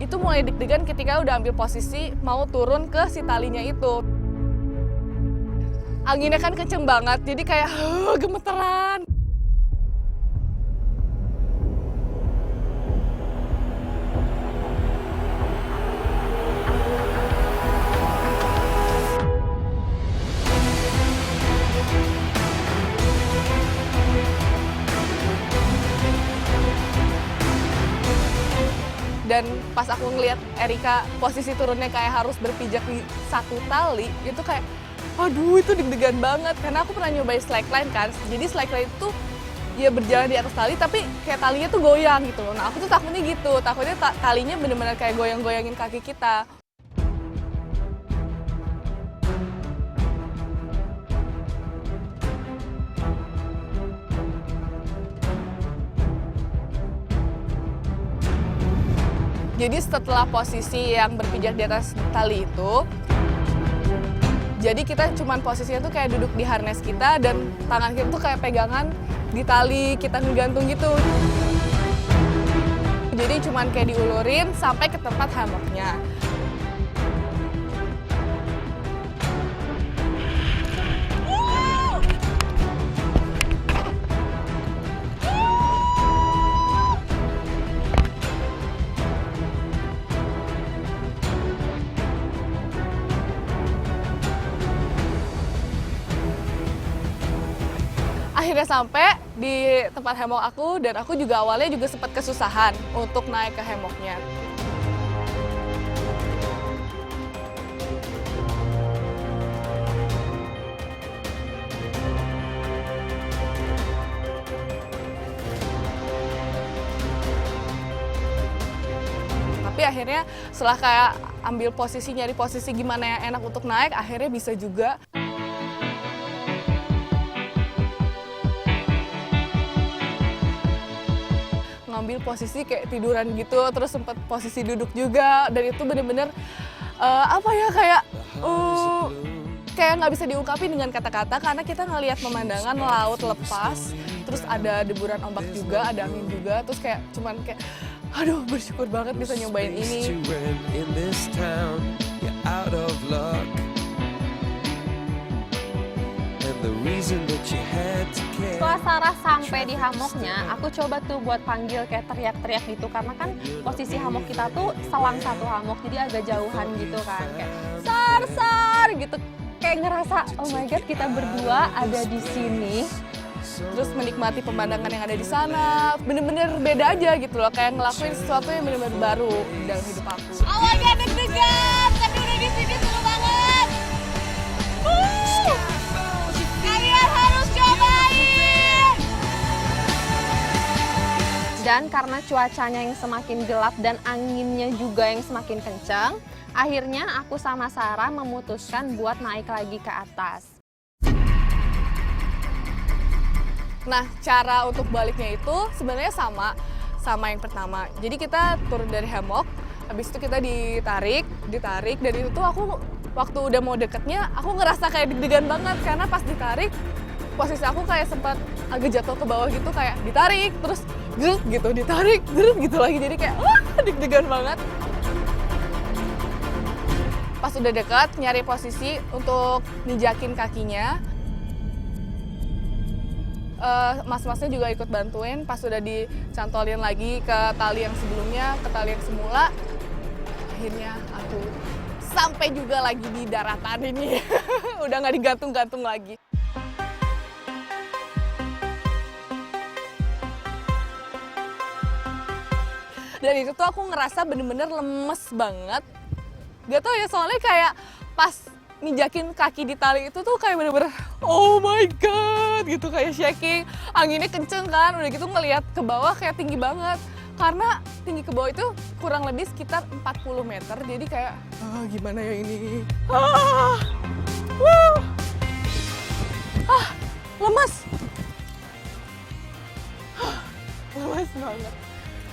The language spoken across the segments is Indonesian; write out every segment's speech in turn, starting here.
itu mulai deg-degan ketika udah ambil posisi mau turun ke si talinya itu. Anginnya kan kenceng banget, jadi kayak gemeteran. Dan pas aku ngelihat Erika posisi turunnya kayak harus berpijak di satu tali, itu kayak, aduh itu deg-degan banget. Karena aku pernah nyobain slackline kan, jadi slackline itu ya berjalan di atas tali, tapi kayak talinya tuh goyang gitu loh. Nah aku tuh takutnya gitu, takutnya talinya bener-bener kayak goyang-goyangin kaki kita. Jadi setelah posisi yang berpijak di atas tali itu, jadi kita cuman posisinya tuh kayak duduk di harness kita dan tangan kita tuh kayak pegangan di tali kita ngegantung gitu. Jadi cuman kayak diulurin sampai ke tempat hammocknya. Akhirnya sampai di tempat hammock aku, dan aku juga awalnya juga sempat kesusahan untuk naik ke hammocknya. Tapi akhirnya setelah kayak ambil posisi, nyari posisi gimana yang enak untuk naik, akhirnya bisa juga. Ngambil posisi kayak tiduran gitu, terus sempat posisi duduk juga, dan itu bener-bener kayak nggak bisa diungkapin dengan kata-kata, karena kita ngelihat pemandangan laut lepas, terus ada deburan ombak juga, ada angin juga, terus kayak cuman kayak aduh bersyukur banget bisa nyobain ini. Setelah Sarah sampai di hammocknya, aku coba tuh buat panggil kayak teriak-teriak gitu, karena kan posisi hammock kita tuh selang satu hammock, jadi agak jauhan gitu kan, kayak Sar gitu, kayak ngerasa oh my god kita berdua ada di sini. Terus menikmati pemandangan yang ada di sana, bener-bener beda aja gitu loh, kayak ngelakuin sesuatu yang bener-bener baru dalam hidup aku. Awalnya deg-degan, tapi udah di sini seru banget. Kalian harus cobain. Dan karena cuacanya yang semakin gelap dan anginnya juga yang semakin kencang, akhirnya aku sama Sarah memutuskan buat naik lagi ke atas. Nah, cara untuk baliknya itu sebenarnya sama yang pertama. Jadi kita turun dari hammock, habis itu kita ditarik, dan itu tuh aku waktu udah mau deketnya, aku ngerasa kayak deg-degan banget, karena pas ditarik, posisi aku kayak sempat agak jatuh ke bawah gitu, kayak ditarik, terus grut gitu, ditarik, grut gitu lagi, jadi kayak deg-degan banget. Pas udah dekat, nyari posisi untuk nijakin kakinya. Mas-masnya juga ikut bantuin, pas udah dicantolin lagi ke tali yang sebelumnya, ke tali yang semula, akhirnya aku sampai juga lagi di daratan ini. Udah nggak digantung-gantung lagi. Dan itu tuh aku ngerasa bener-bener lemes banget. Gak tau ya, soalnya kayak pas nijakin kaki di tali itu tuh kayak bener-bener oh my god gitu, kayak shaking, anginnya kenceng kan, udah gitu ngelihat ke bawah kayak tinggi banget, karena tinggi ke bawah itu kurang lebih sekitar 40 meter, jadi kayak gimana ya ini, lemas, lemas banget,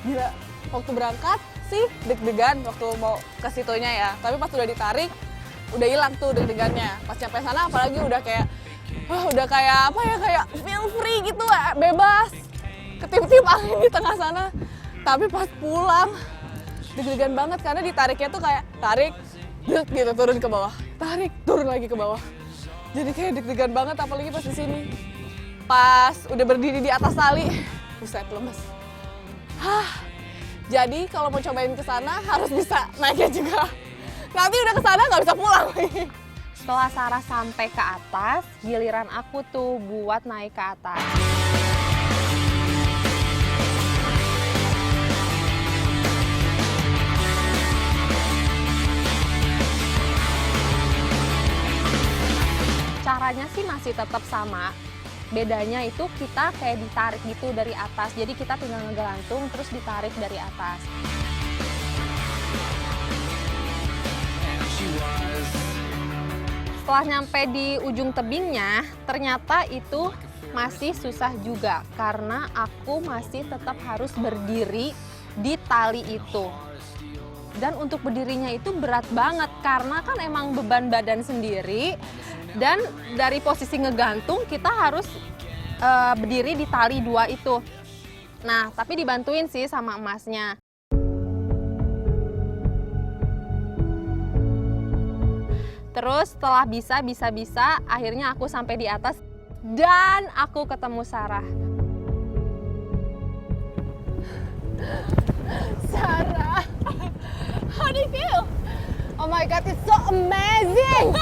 gila. Waktu berangkat sih deg-degan waktu mau ke situnya ya, tapi pas udah ditarik udah hilang tuh deg-degannya. Pas sampai sana apalagi udah kayak kayak feel free gitu, bebas, ketip-tip angin di tengah sana. Tapi pas pulang deg-degan banget karena ditariknya tuh kayak tarik, gitu turun ke bawah, tarik, turun lagi ke bawah. Jadi kayak deg-degan banget apalagi pas di sini. Pas udah berdiri di atas tali, buset lemes. Jadi kalau mau cobain ke sana harus bisa naiknya juga. Nanti udah ke sana nggak bisa pulang. Setelah Sarah sampai ke atas, giliran aku tuh buat naik ke atas. Caranya sih masih tetap sama. Bedanya itu kita kayak ditarik gitu dari atas. Jadi kita tinggal ngegelantung terus ditarik dari atas. Setelah nyampe di ujung tebingnya, ternyata itu masih susah juga karena aku masih tetap harus berdiri di tali itu. Dan untuk berdirinya itu berat banget karena kan emang beban badan sendiri dan dari posisi ngegantung kita harus berdiri di tali 2 itu. Nah, tapi dibantuin sih sama emasnya. Terus setelah bisa, akhirnya aku sampai di atas dan aku ketemu Sarah. Sarah, how do you feel? Oh my god, it's so amazing!